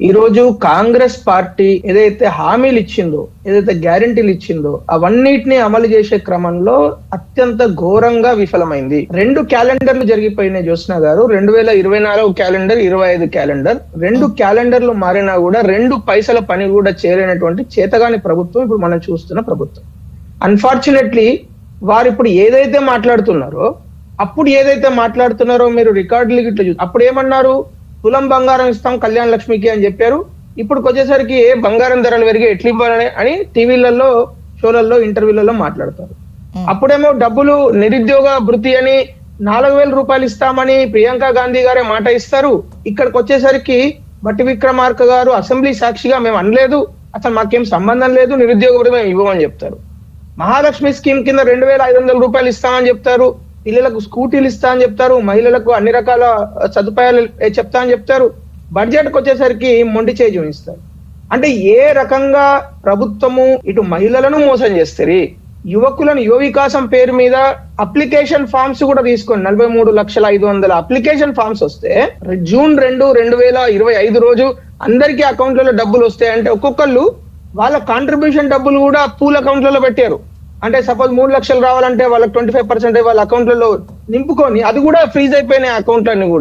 ఈ రోజు కాంగ్రెస్ పార్టీ ఏదైతే హామీలు ఇచ్చిందో, ఏదైతే గ్యారెంటీలు ఇచ్చిందో అవన్నిటిని అమలు చేసే క్రమంలో అత్యంత ఘోరంగా విఫలమైంది. 2 క్యాలెండర్లు జరిగిపోయినాయి జ్యోత్స్న గారు. 2024 క్యాలెండర్, 25 క్యాలెండర్. 2 క్యాలెండర్లు మారినా కూడా 2 పైసల పని కూడా చేయలేనటువంటి చేతగాని ప్రభుత్వం ఇప్పుడు మనం చూస్తున్న ప్రభుత్వం. అన్ఫార్చునేట్లీ వారు ఇప్పుడు ఏదైతే మాట్లాడుతున్నారో మీరు రికార్డులు గిట్ల అప్పుడు ఏమన్నారు, తులం బంగారం ఇస్తాం కళ్యాణ లక్ష్మికి అని చెప్పారు. ఇప్పుడు వచ్చేసరికి బంగారం ధరలు పెరిగి ఎట్లా ఇవ్వాలని అని టీవీలలో, షోలలో, ఇంటర్వ్యూలలో మాట్లాడతారు. అప్పుడేమో డబ్బులు నిరుద్యోగ భృతి అని 4,000 రూపాయలు ఇస్తామని ప్రియాంక గాంధీ గారే మాట ఇస్తారు. ఇక్కడికి వచ్చేసరికి బట్టి విక్రమార్క గారు అసెంబ్లీ సాక్షిగా మేము అనలేదు, అసలు మాకేం సంబంధం లేదు, నిరుద్యోగ భృతి మేము ఇవ్వమని చెప్తారు. మహాలక్ష్మి స్కీమ్ కింద 2,500 రూపాయలు ఇస్తామని చెప్తారు. పిల్లలకు స్కూటీలు ఇస్తా అని చెప్తారు. మహిళలకు అన్ని రకాల సదుపాయాలు చెప్తా అని చెప్తారు. బడ్జెట్కి వచ్చేసరికి మొండి చేయి చూపిస్తారు. అంటే ఏ రకంగా ప్రభుత్వము ఇటు మహిళలను మోసం చేస్తారు, యువకులను యువ వికాసం పేరు మీద అప్లికేషన్ ఫామ్స్ కూడా తీసుకొని 43,500,000 అప్లికేషన్ ఫామ్స్ వస్తే జూన్ 2, 2025 రోజు అందరికీ అకౌంట్లలో డబ్బులు వస్తాయంటే ఒక్కొక్కళ్ళు వాళ్ళ కాంట్రిబ్యూషన్ డబ్బులు కూడా పూల్ అకౌంట్లలో పెట్టారు. అంటే సపోజ్ 3 లక్షలు రావాలంటే వాళ్ళకి 25% వాళ్ళ అకౌంట్లలో నింపుకొని అది కూడా ఫ్రీజ్ అయిపోయినాయి అకౌంట్లన్నీ కూడా.